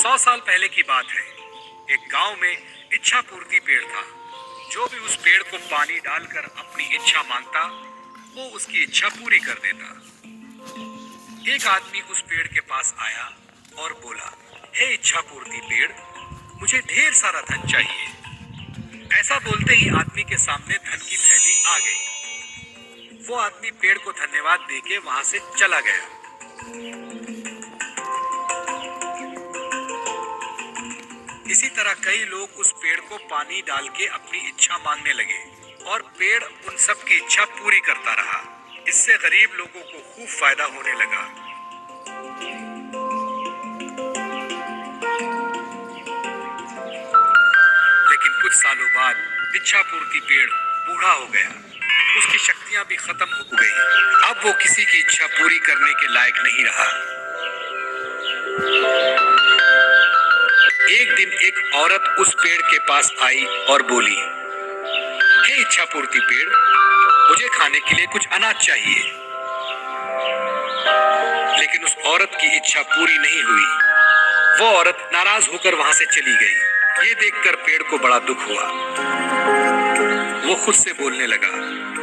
100 साल पहले की बात है। एक गांव में इच्छा पूर्ति पेड़ था। जो भी उस पेड़ को पानी डालकर अपनी इच्छा मांगता, वो उसकी इच्छा पूरी कर देता। एक आदमी उस पेड़ के पास आया और बोला, हे इच्छा पूर्ति पेड़, मुझे ढेर सारा धन चाहिए। ऐसा बोलते ही आदमी के सामने धन की थैली आ गई। वो आदमी पेड़ को धन्यवाद देके वहां से चला गया। इसी तरह कई लोग उस पेड़ को पानी डाल के अपनी इच्छा मांगने लगे और पेड़ उन सब की इच्छा पूरी करता रहा। इससे गरीब लोगों को खूब फायदा होने लगा। लेकिन कुछ सालों बाद इच्छा पूर्ति पेड़ बूढ़ा हो गया। उसकी शक्तियां भी खत्म हो गई। अब वो किसी की इच्छा पूरी करने के लायक नहीं रहा। एक दिन एक औरत उस पेड़ के पास आई और बोली, हे इच्छा पूर्ति पेड़, मुझे खाने के लिए कुछ अनाज चाहिए। लेकिन उस औरत की इच्छा पूरी नहीं हुई। वो औरत नाराज होकर वहां से चली गई। ये देखकर पेड़ को बड़ा दुख हुआ। वो खुद से बोलने लगा,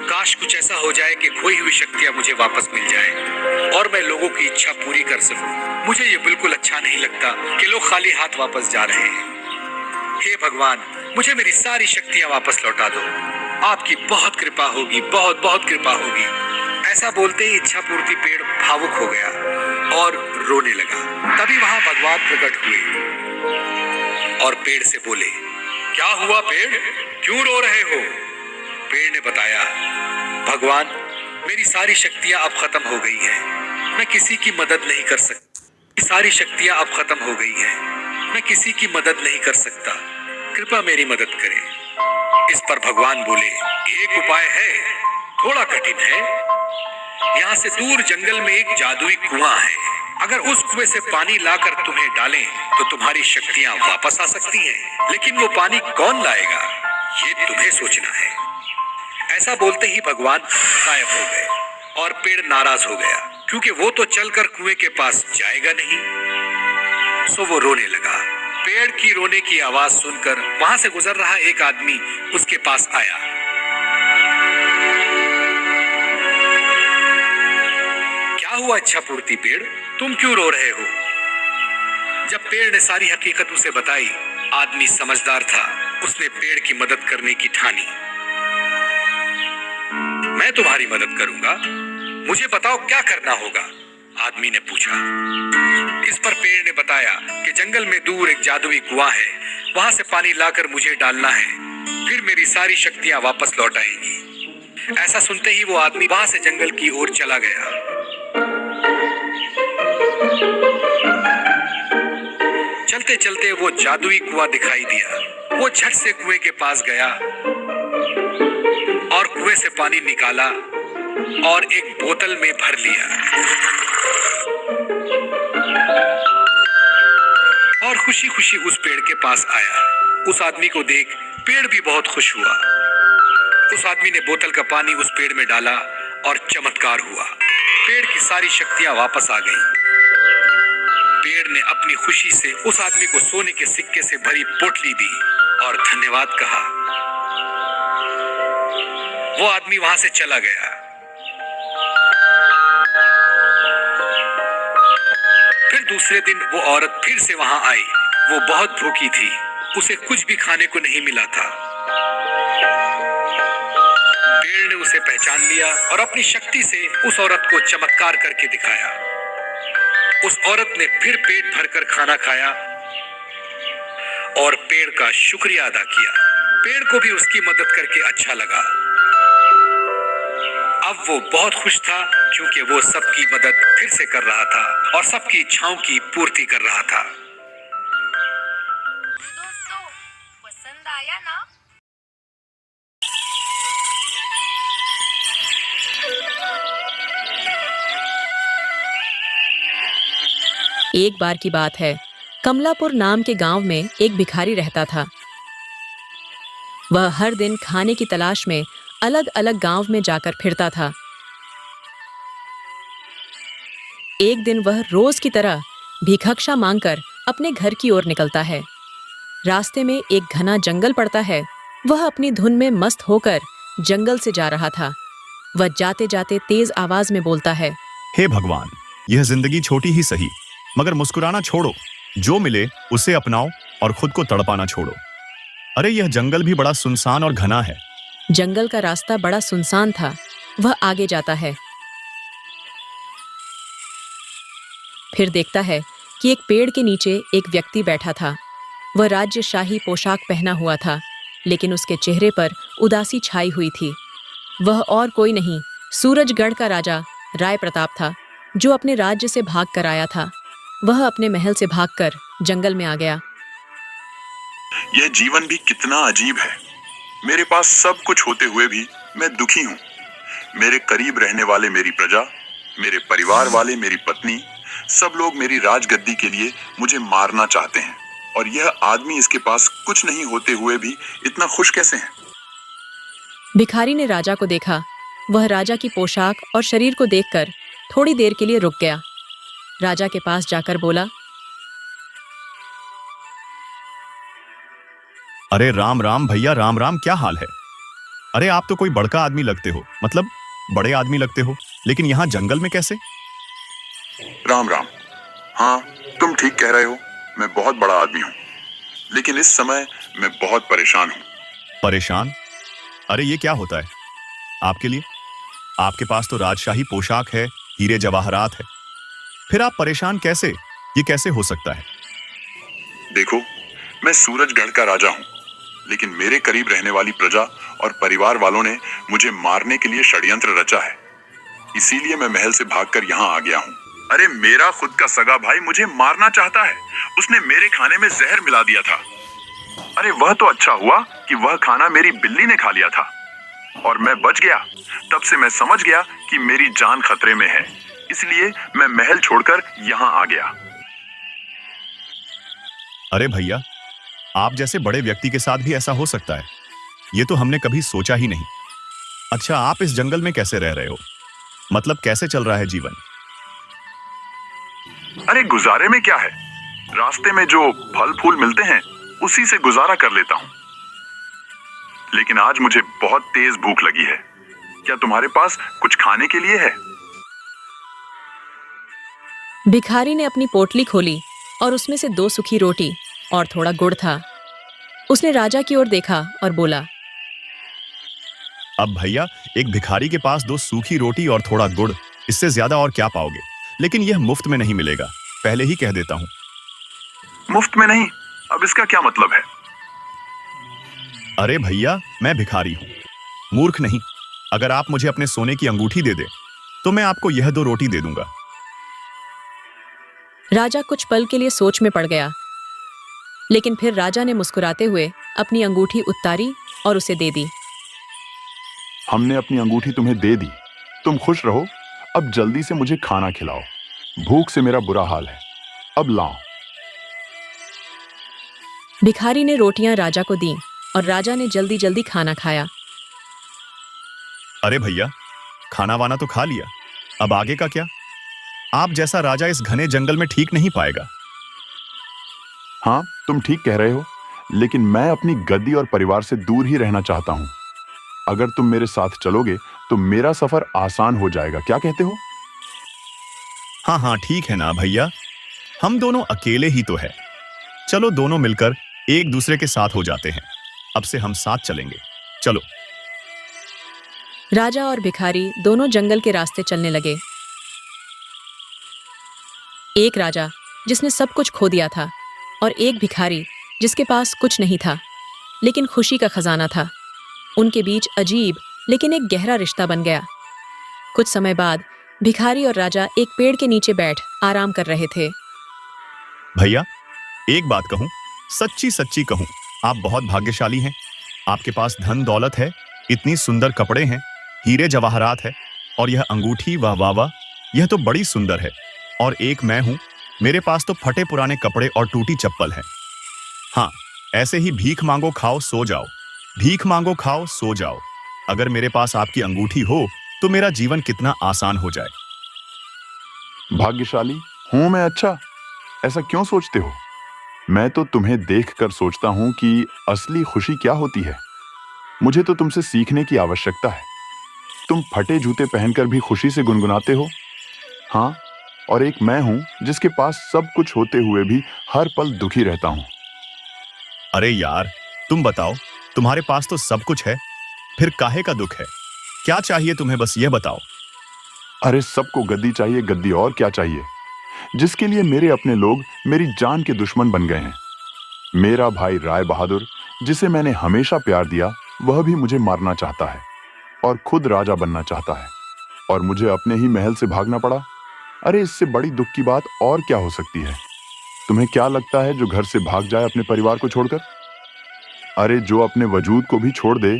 काश कुछ ऐसा हो जाए कि खोई हुई शक्तियां मुझे वापस मिल जाए और मैं लोगों की इच्छा पूरी कर सकूं। मुझे ये बिल्कुल अच्छा नहीं लगता कि लोग खाली हाथ वापस जा रहे हैं। हे भगवान, मुझे मेरी सारी शक्तियां वापस लौटा दो। आपकी बहुत कृपा होगी, बहुत बहुत कृपा होगी। ऐसा बोलते ही इच्छा पूर्ति पेड़ भावुक हो गया और रोने लगा। तभी वहां भगवान प्रकट हुए और पेड़ से बोले, क्या हुआ पेड़, क्यों रो रहे हो? पेड़ ने बताया, भगवान, मेरी सारी शक्तियां अब खत्म हो गई हैं। मैं किसी की मदद नहीं कर सकता। सारी शक्तियां अब खत्म हो गई हैं। मैं किसी की मदद नहीं कर सकता। कृपया मेरी मदद करें। इस पर भगवान बोले, एक उपाय है, थोड़ा कठिन है। यहाँ से दूर जंगल में एक जादुई कुआं है। अगर उस कुएं से पानी लाकर तुम्हें डालें तो तुम्हारी शक्तियां वापस आ सकती हैं। लेकिन वो पानी कौन लाएगा, ये तुम्हें सोचना है। ऐसा बोलते ही भगवान गायब हो गए और पेड़ नाराज हो गया, क्योंकि वो तो चलकर कुएं के पास जाएगा नहीं। सो वो रोने लगा। पेड़ की रोने की आवाज सुनकर वहां से गुजर रहा एक आदमी उसके पास आया। क्या हुआ इच्छा पूर्ति पेड़, तुम क्यों रो रहे हो? जब पेड़ ने सारी हकीकत उसे बताई, आदमी समझदार था। उसने पेड़ की मदद करने की ठानी। मैं तुम्हारी मदद करूंगा, मुझे बताओ क्या करना होगा? आदमी ने पूछा। इस पर पेड़ ने बताया कि जंगल में दूर एक जादुई कुआं है। वहां से पानी लाकर मुझे डालना है, फिर मेरी सारी शक्तियां वापस लौट आएंगी। ऐसा सुनते ही वो आदमी वहां से जंगल की ओर चला गया। चलते चलते वो जादुई कुआं दिखाई दिया। वो झट से कुएं के पास गया और कुएं से पानी निकाला और एक बोतल में भर लिया और खुशी खुशी उस पेड़ के पास आया। उस आदमी को देख पेड़ भी बहुत खुश हुआ। उस आदमी ने बोतल का पानी उस पेड़ में डाला और चमत्कार हुआ। पेड़ की सारी शक्तियां वापस आ गईं। पेड़ ने अपनी खुशी से उस आदमी को सोने के सिक्के से भरी पोटली दी और धन्यवाद कहा। वो आदमी वहां से चला गया। फिर दूसरे दिन वो औरत फिर से वहां आई। वो बहुत भूखी थी, उसे कुछ भी खाने को नहीं मिला था। पेड़ ने उसे पहचान लिया और अपनी शक्ति से उस औरत को चमत्कार करके दिखाया। उस औरत ने फिर पेट भरकर खाना खाया और पेड़ का शुक्रिया अदा किया। पेड़ को भी उसकी मदद करके अच्छा लगा। अब वो बहुत खुश था, क्योंकि वो सबकी मदद फिर से कर रहा था और सबकी इच्छाओं की पूर्ति कर रहा था। दोस्तों, पसंद आया ना? एक बार की बात है, कमलापुर नाम के गांव में एक भिखारी रहता था। वह हर दिन खाने की तलाश में अलग अलग गांव में जाकर फिरता था। एक दिन वह रोज की तरह भिक्षा मांगकर अपने घर की ओर निकलता है। रास्ते में एक घना जंगल पड़ता है। वह अपनी धुन में मस्त होकर जंगल से जा रहा था। वह जाते जाते तेज आवाज में बोलता है, हे भगवान, यह जिंदगी छोटी ही सही, मगर मुस्कुराना छोड़ो। जो मिले उसे अपनाओ और खुद को तड़पाना छोड़ो। अरे यह जंगल भी बड़ा सुनसान और घना है। जंगल का रास्ता बड़ा सुनसान था। वह आगे जाता है। फिर देखता है कि एक पेड़ के नीचे एक व्यक्ति बैठा था। वह राजशाही पोशाक पहना हुआ था, लेकिन उसके चेहरे पर उदासी छाई हुई थी। वह और कोई नहीं, सूरजगढ़ का राजा राय प्रताप था, जो अपने राज्य से भाग कर आया था। वह अपने महल से भागकर जंगल में आ गया। यह जीवन भी कितना अजीब है। मेरे पास सब कुछ होते हुए भी मैं दुखी हूँ। मेरे करीब रहने वाले मेरी प्रजा, मेरे परिवार वाले मेरी पत्नी, सब लोग मेरी राजगद्दी के लिए मुझे मारना चाहते हैं, और यह आदमी इसके पास कुछ नहीं होते हुए भी इतना खुश कैसे है? भिखारी ने राजा को देखा। वह राजा की पोशाक और शरीर को देखकर थोड़ी देर के लिए रुक गया। राजा के पास जाकर बोला, अरे राम राम भैया, राम राम, क्या हाल है? अरे आप तो कोई बड़का आदमी लगते हो, मतलब बड़े आदमी लगते हो, लेकिन यहाँ जंगल में कैसे? राम राम। हाँ, तुम ठीक कह रहे हो, मैं बहुत बड़ा आदमी हूँ, लेकिन इस समय मैं बहुत परेशान हूँ। परेशान? अरे ये क्या होता है आपके लिए? आपके पास तो राजशाही पोशाक है, हीरे जवाहरात है, फिर आप परेशान कैसे? ये कैसे हो सकता है? देखो, मैं सूरजगढ़ का राजा हूँ, लेकिन मेरे करीब रहने वाली प्रजा और परिवार वालों ने मुझे मारने के लिए षड्यंत्र रचा है। इसीलिए मैं महल से भागकर यहाँ आ गया हूँ। अरे मेरा खुद का सगा भाई मुझे मारना चाहता है। उसने मेरे खाने में जहर मिला दिया था। अरे वह तो अच्छा हुआ कि वह खाना मेरी बिल्ली ने खा लिया था और मैं बच गया। तब से मैं समझ गया कि मेरी जान खतरे में है, इसलिए मैं महल छोड़कर यहाँ आ गया। अरे भैया, आप जैसे बड़े व्यक्ति के साथ भी ऐसा हो सकता है? ये तो हमने कभी सोचा ही नहीं। अच्छा, आप इस जंगल में कैसे रह रहे हो? मतलब कैसे चल रहा है जीवन? अरे गुजारे में क्या है, रास्ते में जो फल फूल मिलते हैं उसी से गुजारा कर लेता हूँ। लेकिन आज मुझे बहुत तेज भूख लगी है। क्या तुम्हारे पास कुछ खाने के लिए है? भिखारी ने अपनी पोटली खोली और उसमें से 2 सूखी रोटी और थोड़ा गुड़ था। उसने राजा की ओर देखा और बोला, अब भैया, एक भिखारी के पास 2 सूखी रोटी और थोड़ा गुड़, इससे ज्यादा और क्या पाओगे? लेकिन यह मुफ्त में नहीं मिलेगा, पहले ही कह देता हूं। मुफ्त में नहीं? अब इसका क्या मतलब है? अरे भैया, मैं भिखारी हूं, मूर्ख नहीं। अगर आप मुझे अपने सोने की अंगूठी दे दे तो मैं आपको यह 2 रोटी दे दूंगा। राजा कुछ पल के लिए सोच में पड़ गया, लेकिन फिर राजा ने मुस्कुराते हुए अपनी अंगूठी उतारी और उसे दे दी। हमने अपनी अंगूठी तुम्हें दे दी, तुम खुश रहो। अब जल्दी से मुझे खाना खिलाओ, भूख से मेरा बुरा हाल है। अब लाओ। भिखारी ने रोटियां राजा को दी और राजा ने जल्दी जल्दी खाना खाया। अरे भैया, खाना वाना तो खा लिया, अब आगे का क्या? आप जैसा राजा इस घने जंगल में ठीक नहीं पाएगा। हाँ, तुम ठीक कह रहे हो, लेकिन मैं अपनी गद्दी और परिवार से दूर ही रहना चाहता हूँ। अगर तुम मेरे साथ चलोगे तो मेरा सफर आसान हो जाएगा। क्या कहते हो? हाँ हाँ, ठीक है ना भैया, हम दोनों अकेले ही तो है। चलो दोनों मिलकर एक दूसरे के साथ हो जाते हैं। अब से हम साथ चलेंगे, चलो। राजा और भिखारी दोनों जंगल के रास्ते चलने लगे। एक राजा जिसने सब कुछ खो दिया था और एक भिखारी जिसके पास कुछ नहीं था, लेकिन खुशी का खजाना था। उनके बीच अजीब लेकिन एक गहरा रिश्ता बन गया। कुछ समय बाद भिखारी और राजा एक पेड़ के नीचे बैठ आराम कर रहे थे। भैया, एक बात कहूं, सच्ची सच्ची कहूं, आप बहुत भाग्यशाली हैं। आपके पास धन दौलत है, इतनी सुंदर कपड़े हैं, हीरे जवाहरात है, और यह अंगूठी, वाह वाह वाह, यह तो बड़ी सुंदर है। और एक मैं हूं, मेरे पास तो फटे पुराने कपड़े और टूटी चप्पल है। हाँ, ऐसे ही भीख मांगो खाओ सो जाओ, भीख मांगो खाओ सो जाओ। अगर मेरे पास आपकी अंगूठी हो तो मेरा जीवन कितना आसान हो जाए। भाग्यशाली हूं मैं? अच्छा, ऐसा क्यों सोचते हो? मैं तो तुम्हें देखकर सोचता हूं कि असली खुशी क्या होती है। मुझे तो तुमसे सीखने की आवश्यकता है। तुम फटे जूते पहनकर भी खुशी से गुनगुनाते हो। हाँ, और एक मैं हूं जिसके पास सब कुछ होते हुए भी हर पल दुखी रहता हूं। अरे यार, तुम बताओ, तुम्हारे पास तो सब कुछ है, फिर काहे का दुख है? क्या चाहिए तुम्हें, बस ये बताओ। अरे सबको गद्दी चाहिए, गद्दी, और क्या चाहिए, जिसके लिए मेरे अपने लोग मेरी जान के दुश्मन बन गए हैं। मेरा भाई राय बहादुर, जिसे मैंने हमेशा प्यार दिया, वह भी मुझे मारना चाहता है और खुद राजा बनना चाहता है, और मुझे अपने ही महल से भागना पड़ा। अरे इससे बड़ी दुख की बात और क्या हो सकती है? तुम्हें क्या लगता है जो घर से भाग जाए अपने परिवार को छोड़कर? अरे जो अपने वजूद को भी छोड़ दे,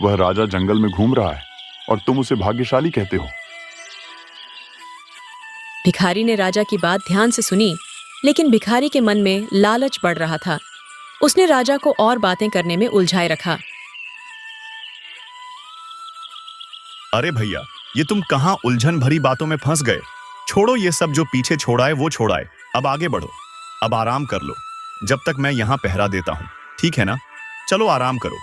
वह राजा जंगल में घूम रहा है और तुम उसे भाग्यशाली कहते हो। भिखारी ने राजा की बात ध्यान से सुनी, लेकिन भिखारी के मन में लालच बढ़ रहा था। उसने राजा को और बातें करने में उलझाए रखा। अरे भैया, ये तुम कहाँ उलझन भरी बातों में फंस गए? छोड़ो ये सब, जो पीछे छोड़ाए वो छोड़ाए, अब आगे बढ़ो। अब आराम कर लो, जब तक मैं यहाँ पहरा देता हूँ, ठीक है ना? चलो आराम करो।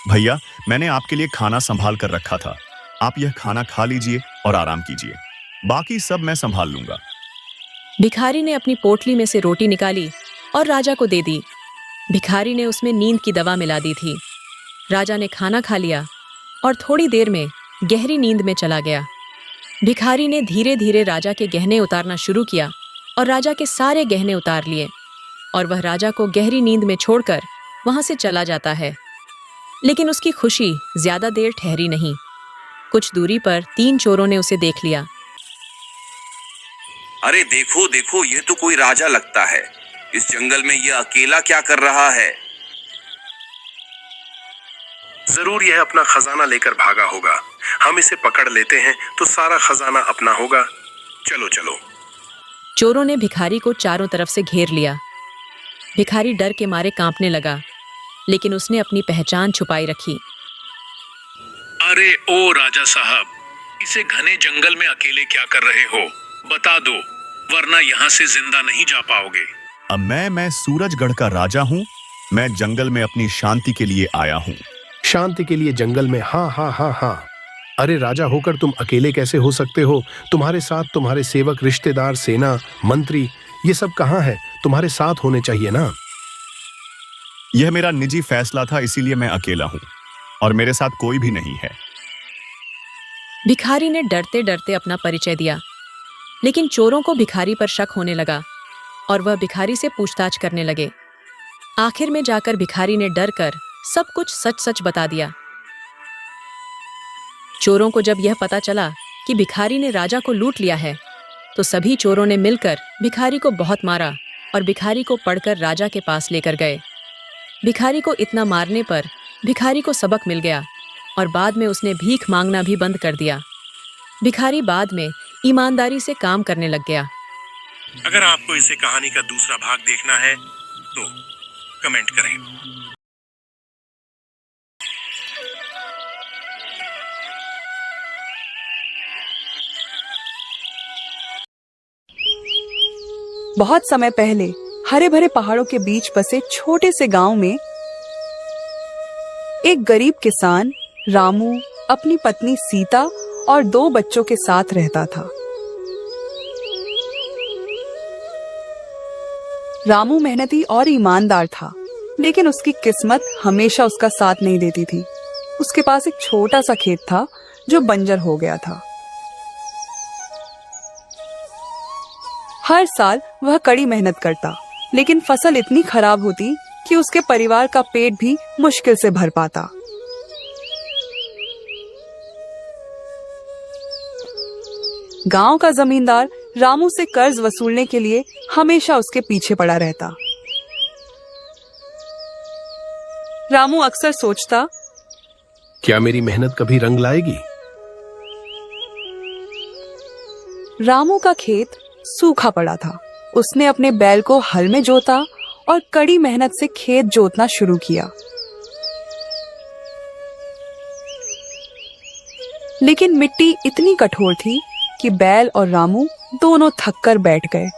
भैया, मैंने आपके लिए खाना संभाल कर रखा था, आप यह खाना खा लीजिए और आराम कीजिए, बाकी सब मैं संभाल लूंगा। भिखारी ने अपनी पोटली में से रोटी निकाली और राजा को दे दी। भिखारी ने उसमें नींद की दवा मिला दी थी। राजा ने खाना खा लिया और थोड़ी देर में गहरी नींद में चला गया। भिखारी ने धीरे धीरे राजा के गहने उतारना शुरू किया और राजा के सारे गहने उतार लिए, और वह राजा को गहरी नींद में छोड़कर वहां से चला जाता है। लेकिन उसकी खुशी ज्यादा देर ठहरी नहीं। कुछ दूरी पर 3 चोरों ने उसे देख लिया। अरे देखो देखो, ये तो कोई राजा लगता है। इस जंगल में ये अकेला क्या कर रहा है? जरूर यह अपना खजाना लेकर भागा होगा। हम इसे पकड़ लेते हैं तो सारा खजाना अपना होगा। चलो चलो। चोरों ने भिखारी को चारों तरफ से घेर लिया। भिखारी डर के मारे कांपने लगा, लेकिन उसने अपनी पहचान छुपाई रखी। अरे ओ राजा साहब, इसे घने जंगल में अकेले क्या कर रहे हो? बता दो, वरना यहाँ से जिंदा नहीं जा पाओगे। अब मैं सूरजगढ़ का राजा हूँ। मैं जंगल में अपनी शांति के लिए आया हूँ। शांति के लिए जंगल में? हाँ हाँ हाँ हाँ। अरे राजा होकर तुम अकेले कैसे हो सकते हो? तुम्हारे साथ तुम्हारे सेवक, रिश्तेदार, सेना, मंत्री, ये सब कहाँ है? तुम्हारे साथ होने चाहिए ना। यह मेरा निजी फैसला था, इसीलिए मैं अकेला हूँ और मेरे साथ कोई भी नहीं है। भिखारी ने डरते डरते अपना परिचय दिया, लेकिन चोरों को भिखारी पर शक होने लगा और वह भिखारी से पूछताछ करने लगे। आखिर में जाकर भिखारी ने डर कर सब कुछ सच सच बता दिया। चोरों को जब यह पता चला कि भिखारी ने राजा को लूट लिया है, तो सभी चोरों ने मिलकर भिखारी को बहुत मारा और भिखारी को पकड़कर राजा के पास लेकर गए। भिखारी को इतना मारने पर भिखारी को सबक मिल गया और बाद में उसने भीख मांगना भी बंद कर दिया। भिखारी बाद में ईमानदारी से काम करने लग गया। अगर आपको इसे कहानी का दूसरा भाग देखना है तो कमेंट करें। बहुत समय पहले हरे भरे पहाड़ों के बीच बसे छोटे से गांव में एक गरीब किसान रामू अपनी पत्नी सीता और 2 बच्चों के साथ रहता था। रामू मेहनती और ईमानदार था, लेकिन उसकी किस्मत हमेशा उसका साथ नहीं देती थी। उसके पास एक छोटा सा खेत था जो बंजर हो गया था। हर साल वह कड़ी मेहनत करता, लेकिन फसल इतनी खराब होती कि उसके परिवार का पेट भी मुश्किल से भर पाता। गांव का जमींदार रामू से कर्ज वसूलने के लिए हमेशा उसके पीछे पड़ा रहता। रामू अक्सर सोचता, क्या मेरी मेहनत कभी रंग लाएगी? रामू का खेत सूखा पड़ा था। उसने अपने बैल को हल में जोता और कड़ी मेहनत से खेत जोतना शुरू किया, लेकिन मिट्टी इतनी कठोर थी कि बैल और रामू दोनों थक कर बैठ गए।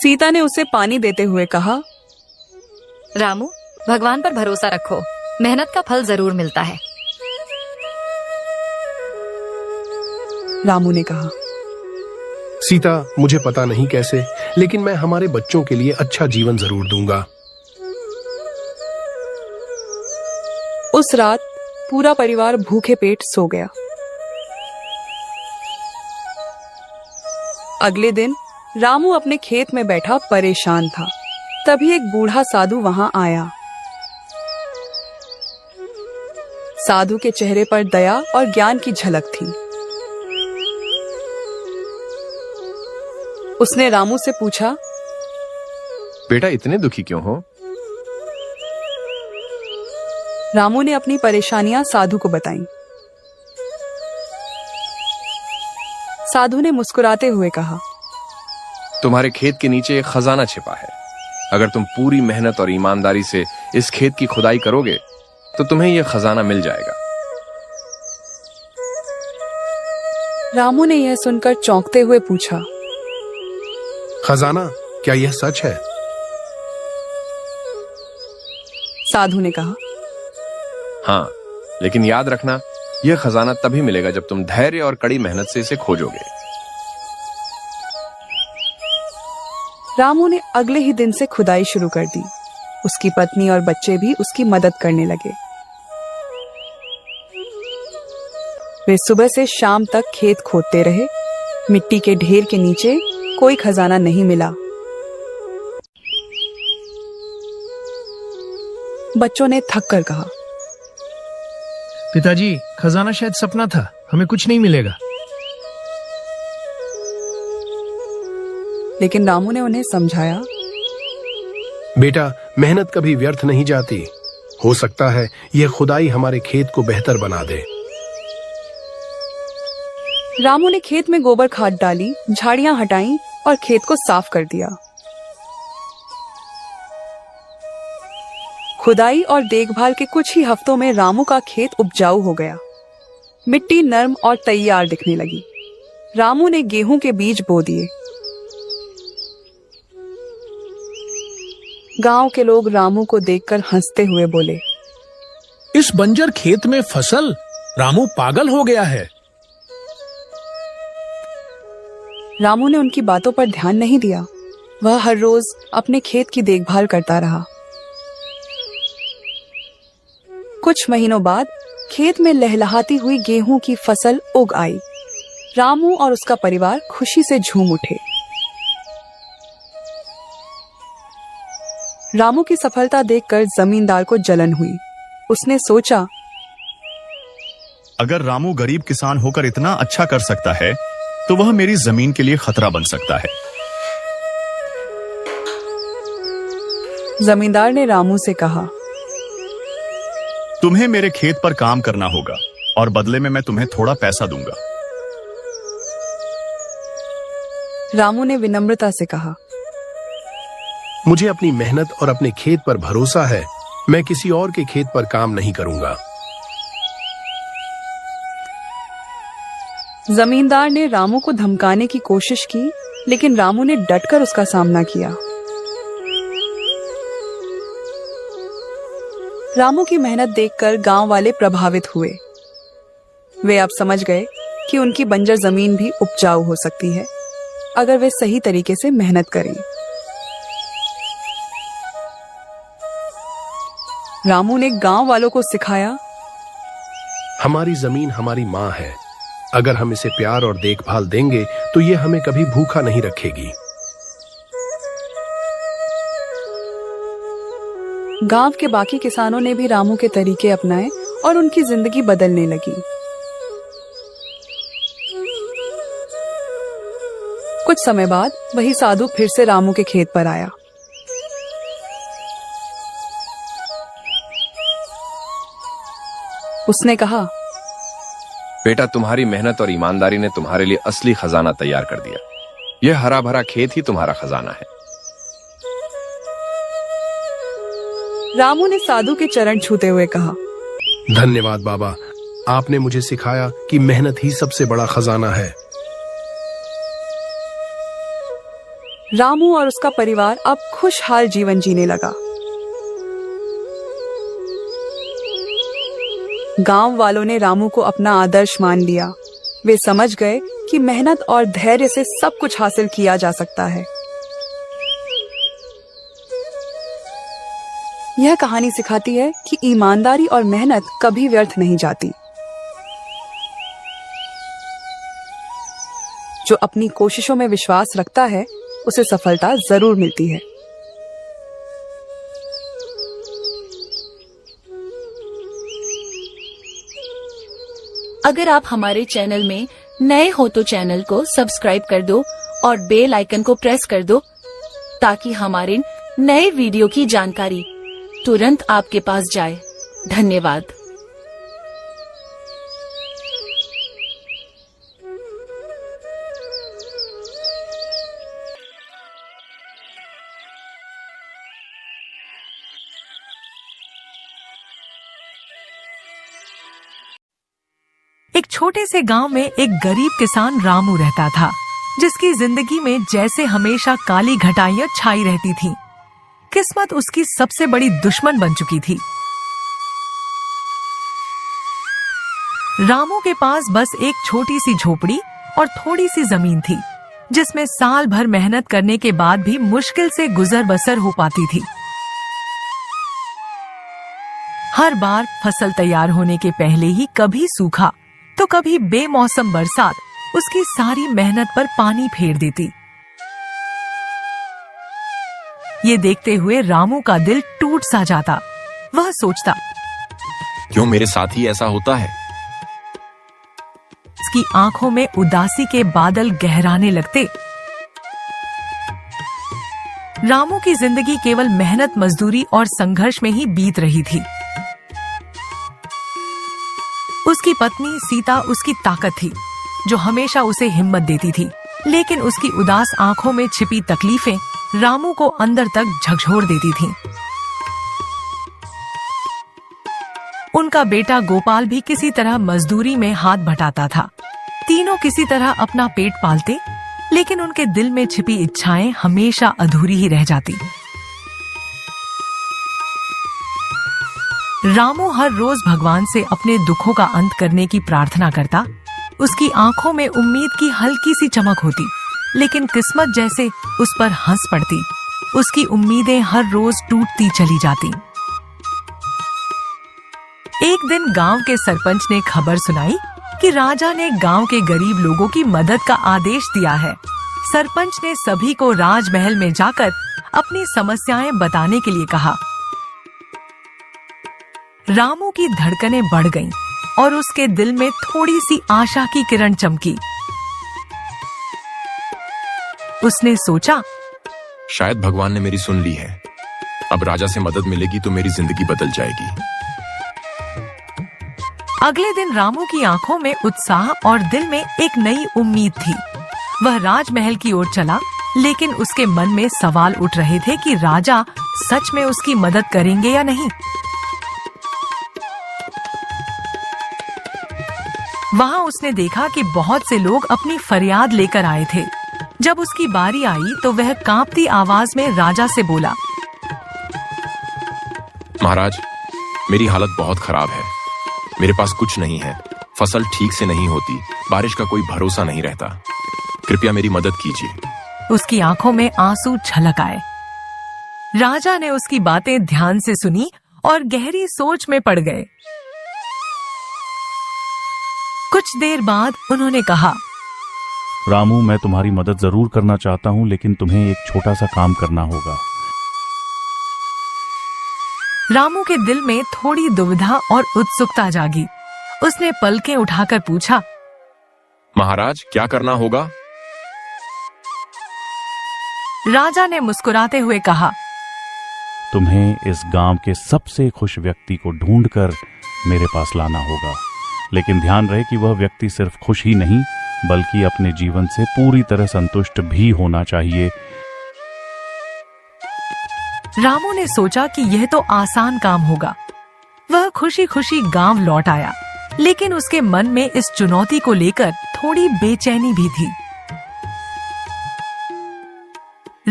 सीता ने उसे पानी देते हुए कहा, रामू, भगवान पर भरोसा रखो, मेहनत का फल जरूर मिलता है। रामू ने कहा, सीता, मुझे पता नहीं कैसे, लेकिन मैं हमारे बच्चों के लिए अच्छा जीवन जरूर दूंगा। उस रात पूरा परिवार भूखे पेट सो गया। अगले दिन रामू अपने खेत में बैठा परेशान था। तभी एक बूढ़ा साधु वहां आया। साधु के चेहरे पर दया और ज्ञान की झलक थी। उसने रामू से पूछा, बेटा इतने दुखी क्यों हो? रामू ने अपनी परेशानियां साधु को बताईं। साधु ने मुस्कुराते हुए कहा, तुम्हारे खेत के नीचे एक खजाना छिपा है। अगर तुम पूरी मेहनत और ईमानदारी से इस खेत की खुदाई करोगे तो तुम्हें यह खजाना मिल जाएगा। रामू ने यह सुनकर चौंकते हुए पूछा, खजाना, क्या यह सच है? साधु ने कहा, हाँ, लेकिन याद रखना, यह खजाना तभी मिलेगा जब तुम धैर्य और कड़ी मेहनत से इसे खोजोगे। रामू ने अगले ही दिन से खुदाई शुरू कर दी। उसकी पत्नी और बच्चे भी उसकी मदद करने लगे। वे सुबह से शाम तक खेत खोदते रहे। मिट्टी के ढेर के नीचे कोई खजाना नहीं मिला। बच्चों ने थक कर कहा, पिताजी, खजाना शायद सपना था, हमें कुछ नहीं मिलेगा। लेकिन रामू ने उन्हें समझाया, बेटा, मेहनत कभी व्यर्थ नहीं जाती। हो सकता है यह खुदाई हमारे खेत को बेहतर बना दे। रामू ने खेत में गोबर खाद डाली, झाड़ियां हटाईं और खेत को साफ कर दिया। खुदाई और देखभाल के कुछ ही हफ्तों में रामू का खेत उपजाऊ हो गया। मिट्टी नर्म और तैयार दिखने लगी। रामू ने गेहूं के बीज बो दिए। गांव के लोग रामू को देखकर हंसते हुए बोले, इस बंजर खेत में फसल? रामू पागल हो गया है। रामू ने उनकी बातों पर ध्यान नहीं दिया। वह हर रोज अपने खेत की देखभाल करता रहा। कुछ महीनों बाद खेत में लहलहाती हुई गेहूं की फसल उग आई। रामू और उसका परिवार खुशी से झूम उठे। रामू की सफलता देखकर जमींदार को जलन हुई। उसने सोचा, अगर रामू गरीब किसान होकर इतना अच्छा कर सकता है तो वह मेरी जमीन के लिए खतरा बन सकता है। जमींदार ने रामू से कहा, तुम्हें मेरे खेत पर काम करना होगा और बदले में मैं तुम्हें थोड़ा पैसा दूंगा। रामू ने विनम्रता से कहा, मुझे अपनी मेहनत और अपने खेत पर भरोसा है। मैं किसी और के खेत पर काम नहीं करूंगा। जमींदार ने रामू को धमकाने की कोशिश की, लेकिन रामू ने डटकर उसका सामना किया। रामू की मेहनत देखकर गांव वाले प्रभावित हुए। वे अब समझ गए कि उनकी बंजर जमीन भी उपजाऊ हो सकती है अगर वे सही तरीके से मेहनत करें। रामू ने गांव वालों को सिखाया, हमारी जमीन हमारी माँ है। अगर हम इसे प्यार और देखभाल देंगे तो ये हमें कभी भूखा नहीं रखेगी। गांव के बाकी किसानों ने भी रामू के तरीके अपनाए और उनकी जिंदगी बदलने लगी। कुछ समय बाद वही साधु फिर से रामू के खेत पर आया। उसने कहा, बेटा, तुम्हारी मेहनत और ईमानदारी ने तुम्हारे लिए असली खजाना तैयार कर दिया। यह हरा भरा खेत ही तुम्हारा खजाना है। रामू ने साधु के चरण छूते हुए कहा, धन्यवाद बाबा, आपने मुझे सिखाया कि मेहनत ही सबसे बड़ा खजाना है। रामू और उसका परिवार अब खुशहाल जीवन जीने लगा। गांव वालों ने रामू को अपना आदर्श मान लिया। वे समझ गए कि मेहनत और धैर्य से सब कुछ हासिल किया जा सकता है। यह कहानी सिखाती है कि ईमानदारी और मेहनत कभी व्यर्थ नहीं जाती। जो अपनी कोशिशों में विश्वास रखता है उसे सफलता जरूर मिलती है। अगर आप हमारे चैनल में नए हो तो चैनल को सब्सक्राइब कर दो और बेल आइकन को प्रेस कर दो ताकि हमारे नए वीडियो की जानकारी तुरंत आपके पास जाए। धन्यवाद। एक छोटे से गांव में एक गरीब किसान रामू रहता था, जिसकी जिंदगी में जैसे हमेशा काली घटाइयां छाई रहती थीं। किस्मत उसकी सबसे बड़ी दुश्मन बन चुकी थी। रामू के पास बस एक छोटी सी झोपड़ी और थोड़ी सी जमीन थी, जिसमें साल भर मेहनत करने के बाद भी मुश्किल से गुजर बसर हो पाती थी। हर बार फसल तैयार होने के पहले ही कभी सूखा तो कभी बेमौसम बरसात उसकी सारी मेहनत पर पानी फेर देती। ये देखते हुए रामू का दिल टूट सा जाता। वह सोचता, क्यों मेरे साथ ही ऐसा होता है? उसकी आंखों में उदासी के बादल गहराने लगते। रामू की जिंदगी केवल मेहनत, मजदूरी और संघर्ष में ही बीत रही थी। उसकी पत्नी सीता उसकी ताकत थी, जो हमेशा उसे हिम्मत देती थी, लेकिन उसकी उदास आंखों में छिपी तकलीफें रामू को अंदर तक झकझोर देती थीं। उनका बेटा गोपाल भी किसी तरह मजदूरी में हाथ बटाता था। तीनों किसी तरह अपना पेट पालते, लेकिन उनके दिल में छिपी इच्छाएं हमेशा अधूरी ही रह जाती। रामू हर रोज भगवान से अपने दुखों का अंत करने की प्रार्थना करता। उसकी आंखों में उम्मीद की हल्की सी चमक होती, लेकिन किस्मत जैसे उस पर हंस पड़ती। उसकी उम्मीदें हर रोज टूटती चली जाती। एक दिन गांव के सरपंच ने खबर सुनाई कि राजा ने गांव के गरीब लोगों की मदद का आदेश दिया है। सरपंच ने सभी को राजमहल में जाकर अपनी समस्याएं बताने के लिए कहा। रामू की धड़कनें बढ़ गईं और उसके दिल में थोड़ी सी आशा की किरण चमकी। उसने सोचा, शायद भगवान ने मेरी सुन ली है। अब राजा से मदद मिलेगी तो मेरी जिंदगी बदल जाएगी। अगले दिन रामू की आंखों में उत्साह और दिल में एक नई उम्मीद थी। वह राजमहल की ओर चला, लेकिन उसके मन में सवाल उठ रहे थे कि राजा सच में उसकी मदद करेंगे या नहीं। वहां उसने देखा कि बहुत से लोग अपनी फरियाद लेकर आए थे। जब उसकी बारी आई तो वह कांपती आवाज में राजा से बोला, महाराज, मेरी हालत बहुत खराब है। मेरे पास कुछ नहीं है, फसल ठीक से नहीं होती, बारिश का कोई भरोसा नहीं रहता। कृपया मेरी मदद कीजिए। उसकी आंखों में आंसू छलक आए। राजा ने उसकी बातें ध्यान से सुनी और गहरी सोच में पड़ गए। कुछ देर बाद उन्होंने कहा, रामू, मैं तुम्हारी मदद जरूर करना चाहता हूं, लेकिन तुम्हें एक छोटा सा काम करना होगा। रामू के दिल में थोड़ी दुविधा और उत्सुकता जागी। उसने पलकें उठाकर पूछा, महाराज, क्या करना होगा? राजा ने मुस्कुराते हुए कहा, तुम्हें इस गांव के सबसे खुश व्यक्ति को ढूंढकर मेरे पास लाना होगा, लेकिन ध्यान रहे कि वह व्यक्ति सिर्फ खुश ही नहीं बल्कि अपने जीवन से पूरी तरह संतुष्ट भी होना चाहिए। रामू ने सोचा कि यह तो आसान काम होगा। वह खुशी खुशी गांव लौट आया, लेकिन उसके मन में इस चुनौती को लेकर थोड़ी बेचैनी भी थी।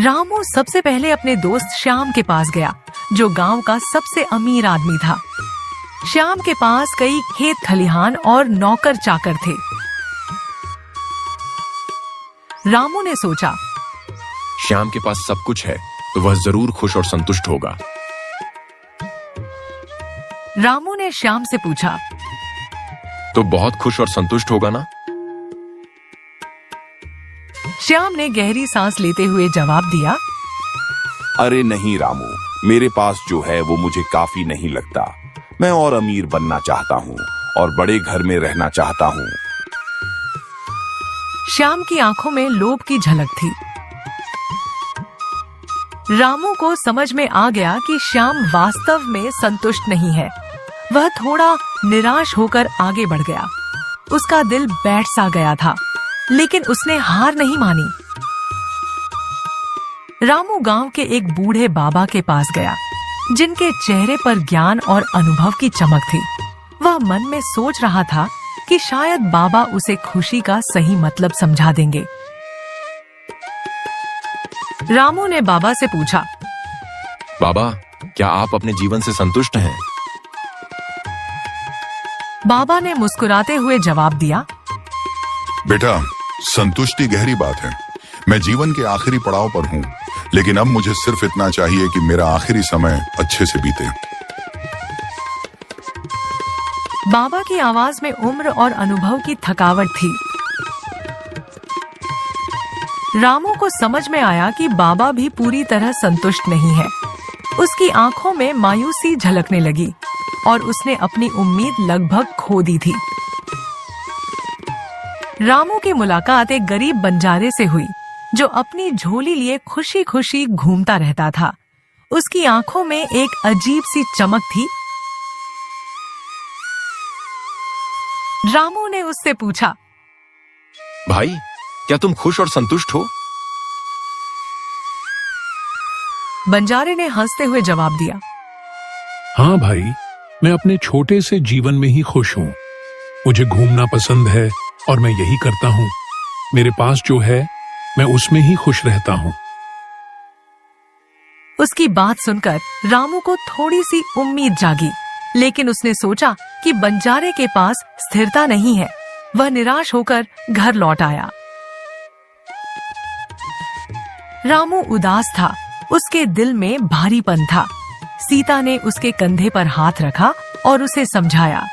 रामू सबसे पहले अपने दोस्त श्याम के पास गया, जो गांव का सबसे अमीर आदमी था। श्याम के पास कई खेत खलिहान और नौकर चाकर थे। रामू ने सोचा, श्याम के पास सब कुछ है तो वह जरूर खुश और संतुष्ट होगा। रामू ने श्याम से पूछा, तो बहुत खुश और संतुष्ट होगा ना? श्याम ने गहरी सांस लेते हुए जवाब दिया, अरे नहीं रामू, मेरे पास जो है वो मुझे काफी नहीं लगता। मैं और अमीर बनना चाहता हूँ और बड़े घर में रहना चाहता हूँ। श्याम की आंखों में लोभ की झलक थी। रामू को समझ में आ गया कि श्याम वास्तव में संतुष्ट नहीं है। वह थोड़ा निराश होकर आगे बढ़ गया। उसका दिल बैठ सा गया था, लेकिन उसने हार नहीं मानी। रामू गांव के एक बूढ़े बाबा के पास गया, जिनके चेहरे पर ज्ञान और अनुभव की चमक थी। वह मन में सोच रहा था कि शायद बाबा उसे खुशी का सही मतलब समझा देंगे। रामू ने बाबा से पूछा, बाबा, क्या आप अपने जीवन से संतुष्ट हैं? बाबा ने मुस्कुराते हुए जवाब दिया, बेटा, संतुष्टि गहरी बात है। मैं जीवन के आखिरी पड़ाव पर हूँ, लेकिन अब मुझे सिर्फ इतना चाहिए कि मेरा आखिरी समय अच्छे से बीते। बाबा की आवाज में उम्र और अनुभव की थकावट थी। रामू को समझ में आया कि बाबा भी पूरी तरह संतुष्ट नहीं है। उसकी आंखों में मायूसी झलकने लगी और उसने अपनी उम्मीद लगभग खो दी थी। रामू की मुलाकात एक गरीब बंजारे से हुई, जो अपनी झोली लिए खुशी खुशी घूमता रहता था। उसकी आंखों में एक अजीब सी चमक थी। रामू ने उससे पूछा, भाई, क्या तुम खुश और संतुष्ट हो? बंजारे ने हंसते हुए जवाब दिया, हाँ भाई, मैं अपने छोटे से जीवन में ही खुश हूँ। मुझे घूमना पसंद है और मैं यही करता हूँ। मेरे पास जो है मैं उसमें ही खुश रहता हूँ। उसकी बात सुनकर रामू को थोड़ी सी उम्मीद जागी, लेकिन उसने सोचा कि बंजारे के पास स्थिरता नहीं है। वह निराश होकर घर लौट आया। रामू उदास था। उसके दिल में भारीपन था। सीता ने उसके कंधे पर हाथ रखा और उसे समझाया,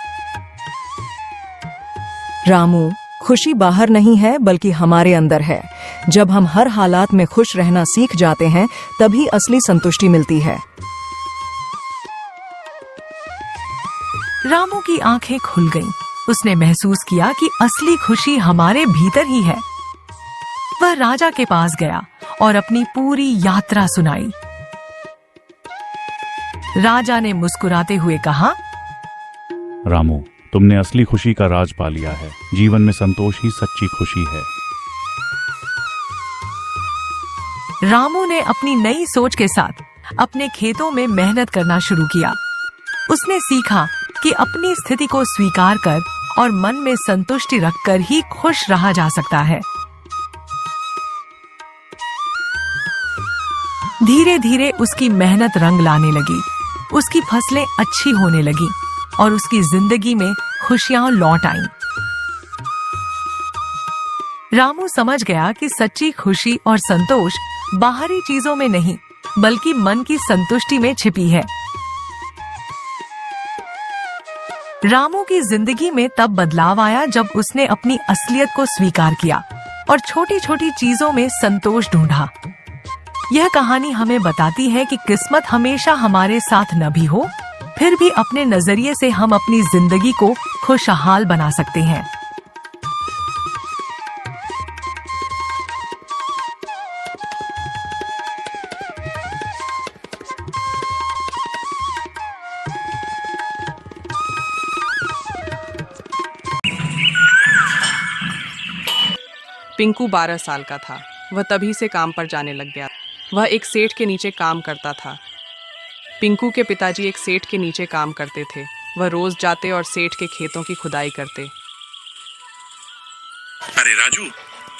रामू, खुशी बाहर नहीं है बल्कि हमारे अंदर है। जब हम हर हालात में खुश रहना सीख जाते हैं, तभी असली संतुष्टि मिलती है। रामू की आंखें खुल गईं। उसने महसूस किया कि असली खुशी हमारे भीतर ही है। वह राजा के पास गया और अपनी पूरी यात्रा सुनाई। राजा ने मुस्कुराते हुए कहा, रामू, तुमने असली खुशी का राज पा लिया है। जीवन में संतोष ही सच्ची खुशी है। रामू ने अपनी नई सोच के साथ अपने खेतों में मेहनत करना शुरू किया। उसने सीखा कि अपनी स्थिति को स्वीकार कर और मन में संतुष्टि रखकर ही खुश रहा जा सकता है। धीरे धीरे उसकी मेहनत रंग लाने लगी। उसकी फसलें अच्छी होने लगी और उसकी जिंदगी में खुशियां लौट आईं। रामू समझ गया कि सच्ची खुशी और संतोष बाहरी चीजों में नहीं, बल्कि मन की संतुष्टि में छिपी है। रामू की जिंदगी में तब बदलाव आया जब उसने अपनी असलियत को स्वीकार किया और छोटी छोटी चीजों में संतोष ढूंढा। यह कहानी हमें बताती है कि किस्मत हमेशा हमारे साथ न भी हो, फिर भी अपने नजरिए से हम अपनी जिंदगी को खुशहाल बना सकते हैं। पिंकू 12 साल का था। वह तभी से काम पर जाने लग गया। वह एक सेठ के नीचे काम करता था। पिंकू के पिताजी एक सेठ के नीचे काम करते थे। वह रोज जाते और सेठ के खेतों की खुदाई करते। अरे राजू,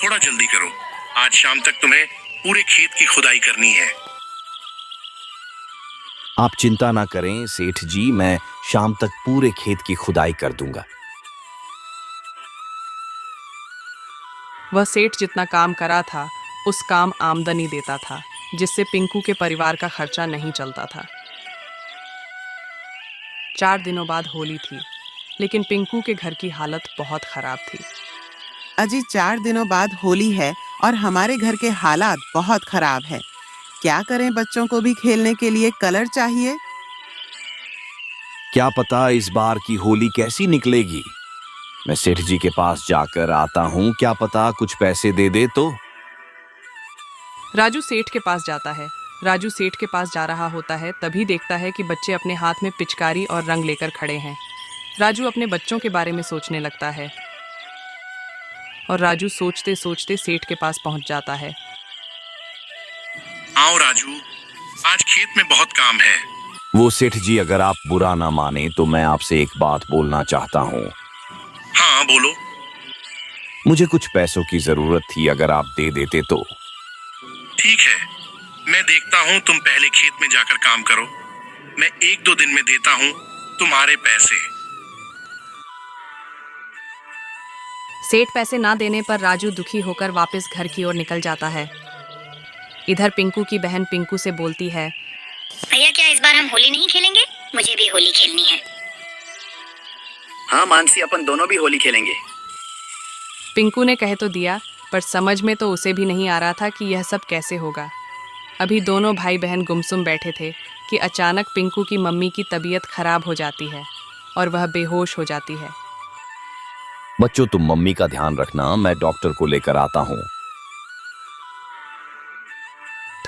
थोड़ा जल्दी करो। आज शाम तक तुम्हें पूरे खेत की खुदाई करनी है। आप चिंता ना करें सेठ जी, मैं शाम तक पूरे खेत की खुदाई कर दूंगा। वह सेठ जितना काम करा था उस काम आमदनी देता था, जिससे पिंकू के परिवार का खर्चा नहीं चलता था। 4 दिनों बाद होली थी, लेकिन पिंकू के घर की हालत बहुत खराब थी। अजी 4 दिनों बाद होली है और हमारे घर के हालात बहुत खराब है। क्या करें, बच्चों को भी खेलने के लिए कलर चाहिए। क्या पता इस बार की होली कैसी निकलेगी। मैं सेठ जी के पास जाकर आता हूँ, क्या पता कुछ पैसे दे दे तो। राजू सेठ के पास जाता है। राजू सेठ के पास जा रहा होता है, तभी देखता है कि बच्चे अपने हाथ में पिचकारी और रंग लेकर खड़े हैं। राजू अपने बच्चों के बारे में सोचने लगता है और राजू सोचते सोचते सेठ के पास पहुंच जाता है। आओ राजू, आज खेत में बहुत काम है। वो सेठ जी, अगर आप बुरा ना माने तो मैं आपसे एक बात बोलना चाहता हूँ। हाँ बोलो। मुझे कुछ पैसों की जरूरत थी, अगर आप दे देते तो। ठीक है, मैं देखता हूँ, तुम पहले खेत में जाकर काम करो। मैं 1-2 दिन में देता हूँ तुम्हारे पैसे। सेठ पैसे ना देने पर राजू दुखी होकर वापस घर की ओर निकल जाता है। इधर पिंकू की बहन पिंकू से बोलती है, भैया क्या इस बार हम होली नहीं खेलेंगे? मुझे भी होली खेलनी है। हाँ मानसी, अपन दोनों भी होली खेलेंगे। पिंकू ने कह तो दिया, पर समझ में तो उसे भी नहीं आ रहा था कि यह सब कैसे होगा। अभी दोनों भाई बहन गुमसुम बैठे थे कि अचानक पिंकू की मम्मी की तबीयत खराब हो जाती है और वह बेहोश हो जाती है। बच्चों तुम मम्मी का ध्यान रखना, मैं डॉक्टर को लेकर आता हूँ।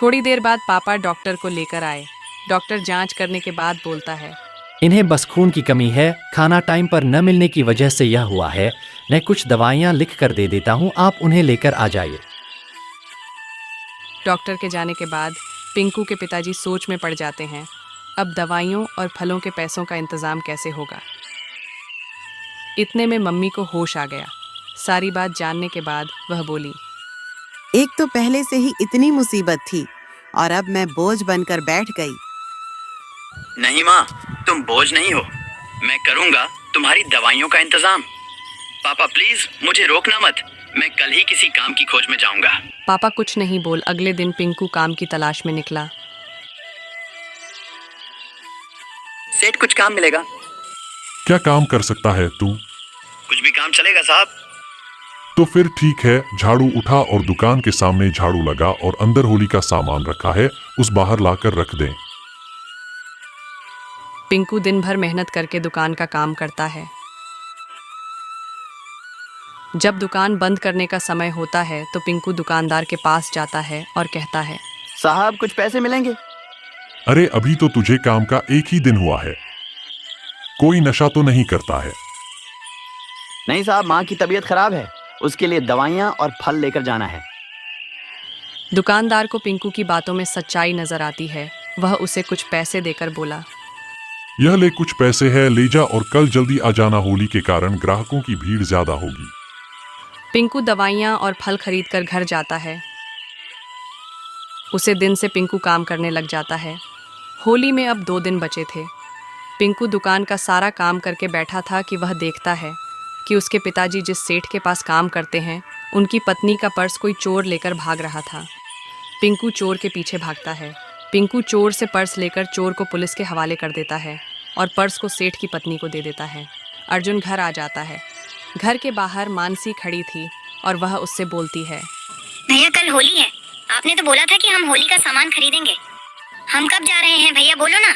थोड़ी देर बाद पापा डॉक्टर को लेकर आए। डॉक्टर जांच करने के बाद बोलता है, इन्हें बस खून की कमी है, खाना टाइम पर न मिलने की वजह से यह हुआ है। मैं कुछ दवाइयाँ लिख कर दे देता हूँ, आप उन्हें लेकर आ जाइए। डॉक्टर के जाने के बाद पिंकू के पिताजी सोच में पड़ जाते हैं। अब दवाइयों और फलों के पैसों का इंतजाम कैसे होगा। इतने में मम्मी को होश आ गया। सारी बात जानने के बाद वह बोली, एक तो पहले से ही इतनी मुसीबत थी और अब मैं बोझ बनकर बैठ गई। नहीं माँ, तुम बोझ नहीं हो, मैं करूँगा तुम्हारी दवाइयों का इंतजाम। पापा प्लीज मुझे रोकना मत, मैं कल ही किसी काम की खोज में जाऊंगा। पापा कुछ नहीं बोल अगले दिन पिंकू काम की तलाश में निकला। सेठ कुछ काम मिलेगा? क्या काम कर सकता है तू? कुछ भी काम चलेगा साहब। तो फिर ठीक है, झाड़ू उठा और दुकान के सामने झाड़ू लगा और अंदर होली का सामान रखा है, उस बाहर लाकर रख दें। पिंकू दिन भर मेहनत करके दुकान का काम करता है। जब दुकान बंद करने का समय होता है तो पिंकू दुकानदार के पास जाता है और कहता है, साहब कुछ पैसे मिलेंगे? अरे अभी तो तुझे काम का 1 ही दिन हुआ है, कोई नशा तो नहीं करता है? नहीं साहब, माँ की तबीयत खराब है, उसके लिए दवाइयाँ और फल लेकर जाना है। दुकानदार को पिंकू की बातों में सच्चाई नजर आती है। वह उसे कुछ पैसे देकर बोला, यह ले कुछ पैसे है, ले जा और कल जल्दी आ जाना, होली के कारण ग्राहकों की भीड़ ज्यादा होगी। पिंकू दवाइयाँ और फल खरीद कर घर जाता है। उसे दिन से पिंकू काम करने लग जाता है। होली में अब 2 दिन बचे थे। पिंकू दुकान का सारा काम करके बैठा था कि वह देखता है कि उसके पिताजी जिस सेठ के पास काम करते हैं, उनकी पत्नी का पर्स कोई चोर लेकर भाग रहा था। पिंकू चोर के पीछे भागता है। पिंकू चोर से पर्स लेकर चोर को पुलिस के हवाले कर देता है और पर्स को सेठ की पत्नी को दे देता है। अर्जुन घर आ जाता है। घर के बाहर मानसी खड़ी थी और वह उससे बोलती है, भैया कल होली है, आपने तो बोला था कि हम होली का सामान खरीदेंगे। हम कब जा रहे हैं भैया, बोलो ना।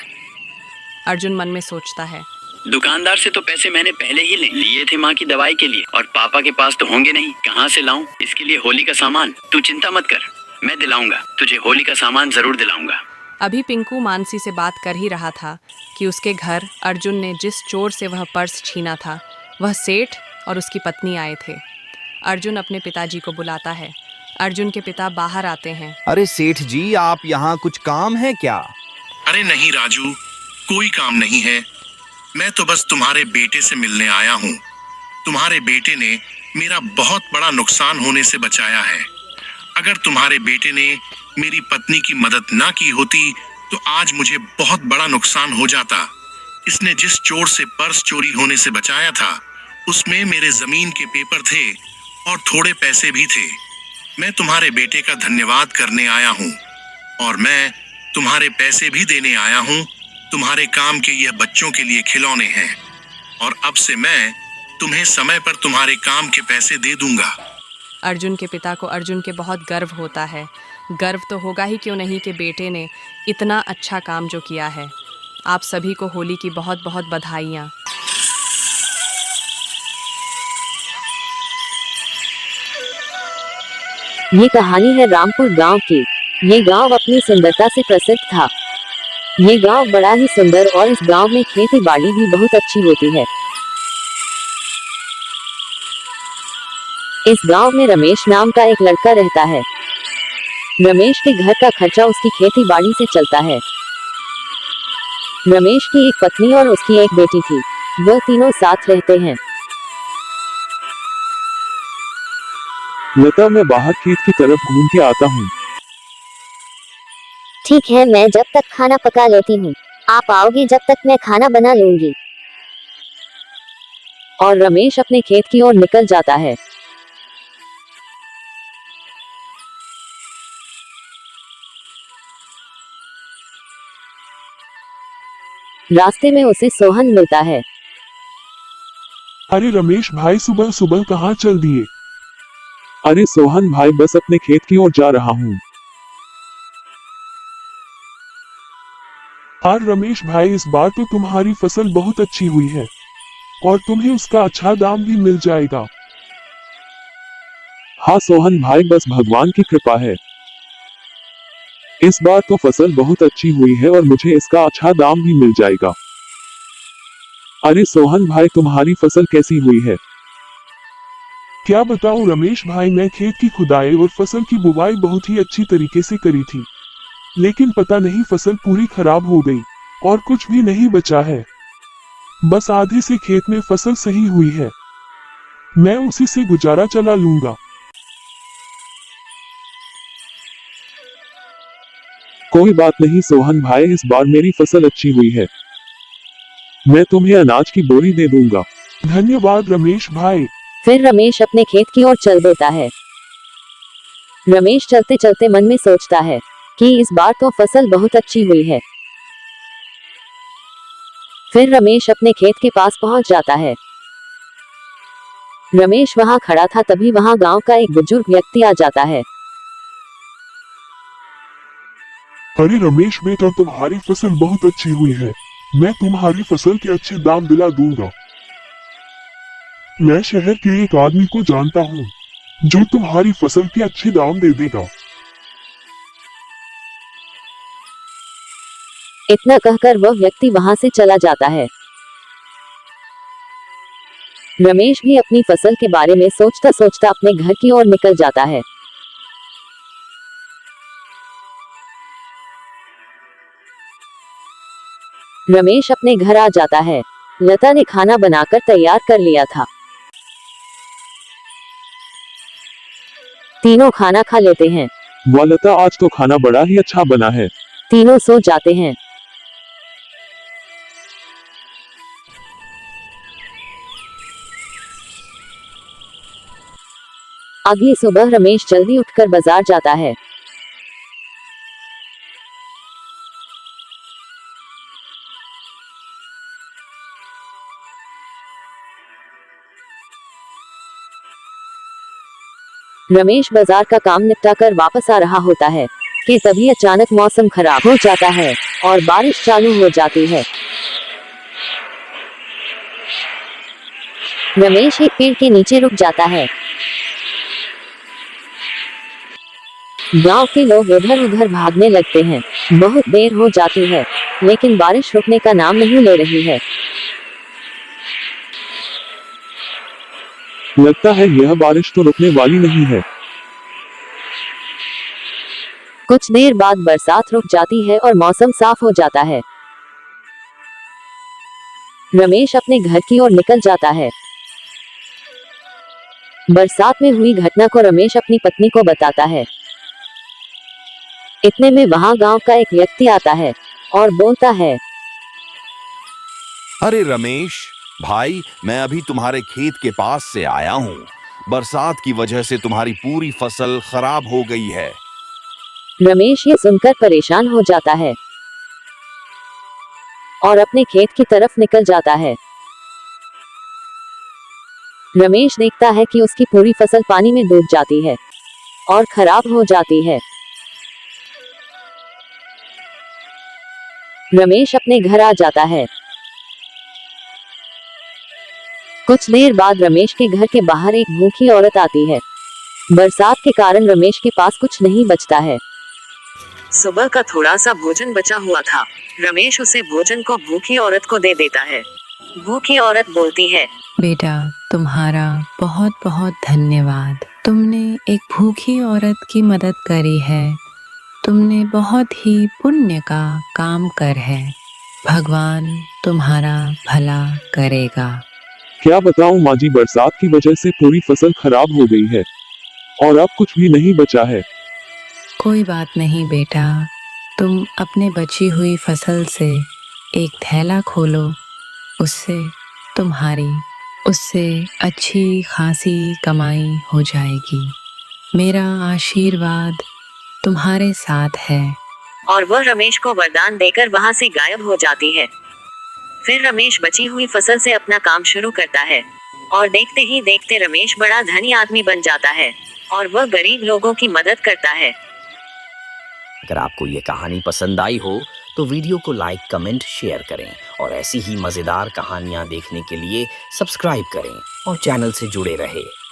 अर्जुन मन में सोचता है, दुकानदार से तो पैसे मैंने पहले ही ले लिए थे माँ की दवाई के लिए, और पापा के पास तो होंगे नहीं, कहाँ से लाऊं इसके लिए होली का सामान। तू चिंता मत कर, मैं दिलाऊंगा तुझे, होली का सामान जरूर दिलाऊंगा। अभी पिंकू मानसी से बात कर ही रहा था कि उसके घर अर्जुन ने जिस चोर से वह पर्स छीना था, वह सेठ और उसकी पत्नी आए थे। अर्जुन अपने पिताजी को बुलाता है। अर्जुन के पिता बाहर आते हैं। अरे सेठ जी, आप यहाँ कुछ काम है क्या? अरे नहीं राजू, कोई काम नहीं है, मैं तो बस तुम्हारे बेटे से मिलने आया हूँ। तुम्हारे बेटे ने मेरा बहुत बड़ा नुकसान होने से बचाया है। अगर तुम्हारे बेटे ने मेरी पत्नी की मदद ना की होती तो आज मुझे बहुत बड़ा नुकसान हो जाता। इसने जिस चोर से पर्स चोरी होने से बचाया था उसमें मेरे जमीन के पेपर थे और थोड़े पैसे भी थे। मैं तुम्हारे बेटे का धन्यवाद करने आया हूँ और मैं तुम्हारे पैसे भी देने आया हूँ। तुम्हारे काम के यह बच्चों के लिए खिलौने हैं और अब से मैं तुम्हें समय पर तुम्हारे काम के पैसे दे दूंगा। अर्जुन के पिता को अर्जुन के बहुत गर्व होता है। गर्व तो होगा ही क्यों नहीं कि बेटे ने इतना अच्छा काम जो किया है। आप सभी को होली की बहुत बहुत बधाइयाँ। ये कहानी है रामपुर गांव की। ये गांव अपनी सुंदरता से प्रसिद्ध था। ये गांव बड़ा ही सुंदर और इस गांव में खेती बाड़ी भी बहुत अच्छी होती है। इस गांव में रमेश नाम का एक लड़का रहता है। रमेश के घर का खर्चा उसकी खेती बाड़ी से चलता है। रमेश की एक पत्नी और उसकी एक बेटी थी। वह तीनों साथ रहते हैं। लता, मैं बाहर खेत की तरफ घूम के आता हूँ। ठीक है, मैं जब तक खाना पका लेती हूँ। आप आओगे जब तक मैं खाना बना लूंगी। और रमेश अपने खेत की ओर निकल जाता है। रास्ते में उसे सोहन मिलता है। अरे रमेश भाई, सुबह सुबह कहाँ चल दिए? अरे सोहन भाई, बस अपने खेत की ओर जा रहा हूँ। और रमेश भाई, इस बार तो तुम्हारी फसल बहुत अच्छी हुई है और तुम्हें उसका अच्छा दाम भी मिल जाएगा। हाँ सोहन भाई, बस भगवान की कृपा है। इस बार तो फसल बहुत अच्छी हुई है और मुझे इसका अच्छा दाम भी मिल जाएगा। अरे सोहन भाई, तुम्हारी फसल कैसी हुई है? क्या बताऊं रमेश भाई, मैं खेत की खुदाई और फसल की बुवाई बहुत ही अच्छी तरीके से करी थी, लेकिन पता नहीं फसल पूरी खराब हो गई और कुछ भी नहीं बचा है। बस आधे से खेत में फसल सही हुई है। मैं उसी से गुजारा चला लूंगा। कोई बात नहीं सोहन भाई, इस बार मेरी फसल अच्छी हुई है। मैं तुम्हें अनाज की बोरी दे दूंगा। धन्यवाद रमेश भाई। फिर रमेश अपने खेत की ओर चल देता है। रमेश चलते चलते मन में सोचता है कि इस बार तो फसल बहुत अच्छी हुई है। फिर रमेश अपने खेत के पास पहुंच जाता है। रमेश वहां खड़ा था, तभी वहां गांव का एक बुजुर्ग व्यक्ति आ जाता है। अरे रमेश बेटा, तुम्हारी फसल बहुत अच्छी हुई है। मैं तुम्हारी फसल के अच्छे दाम दिला दूंगा। मैं शहर के एक आदमी को जानता हूँ जो तुम्हारी फसल के अच्छे दाम दे देगा। इतना कहकर वह व्यक्ति वहां से चला जाता है। रमेश भी अपनी फसल के बारे में सोचता सोचता अपने घर की ओर निकल जाता है। रमेश अपने घर आ जाता है। लता ने खाना बनाकर तैयार कर लिया था। तीनों खाना खा लेते हैं। वाह लता, आज तो खाना बड़ा ही अच्छा बना है। तीनों सो जाते हैं। अगली सुबह रमेश जल्दी उठकर बाजार जाता है। रमेश बाजार का काम निपटाकर वापस आ रहा होता है कि तभी अचानक मौसम खराब हो जाता है और बारिश चालू हो जाती है। रमेश एक पेड़ के नीचे रुक जाता है। गांव के लोग इधर उधर भागने लगते हैं। बहुत देर हो जाती है, लेकिन बारिश रुकने का नाम नहीं ले रही है। लगता है यह बारिश तो रुकने वाली नहीं है। कुछ देर बाद बरसात रुक जाती है और मौसम साफ हो जाता है। रमेश अपने घर की ओर निकल जाता है। बरसात में हुई घटना को रमेश अपनी पत्नी को बताता है। इतने में वहाँ गांव का एक व्यक्ति आता है और बोलता है, अरे रमेश भाई, मैं अभी तुम्हारे खेत के पास से आया हूँ। बरसात की वजह से तुम्हारी पूरी फसल खराब हो गई है। रमेश ये सुनकर परेशान हो जाता है और अपने खेत की तरफ निकल जाता है। रमेश देखता है कि उसकी पूरी फसल पानी में डूब जाती है और खराब हो जाती है। रमेश अपने घर आ जाता है। कुछ देर बाद रमेश के घर के बाहर एक भूखी औरत आती है। बरसात के कारण रमेश के पास कुछ नहीं बचता है। सुबह का थोड़ा सा भोजन बचा हुआ था। रमेश उसे भोजन को भूखी औरत को दे देता है। भूखी औरत बोलती है, बेटा तुम्हारा बहुत बहुत धन्यवाद। तुमने एक भूखी औरत की मदद करी है। तुमने बहुत ही पुण्य का काम कर है। भगवान तुम्हारा भला करेगा। क्या बताऊं माँ जी, बरसात की वजह से पूरी फसल खराब हो गई है और अब कुछ भी नहीं बचा है। कोई बात नहीं बेटा, तुम अपने बची हुई फसल से एक थैला खोलो। उससे अच्छी खासी कमाई हो जाएगी। मेरा आशीर्वाद तुम्हारे साथ है। और वह रमेश को वरदान देकर वहां से गायब हो जाती है। फिर रमेश बची हुई फसल से अपना काम शुरू करता है और देखते ही देखते रमेश बड़ा धनी आदमी बन जाता है और वह गरीब लोगों की मदद करता है। अगर आपको ये कहानी पसंद आई हो तो वीडियो को लाइक, कमेंट, शेयर करें और ऐसी ही मजेदार कहानियां देखने के लिए सब्सक्राइब करें और चैनल से जुड़े रहें।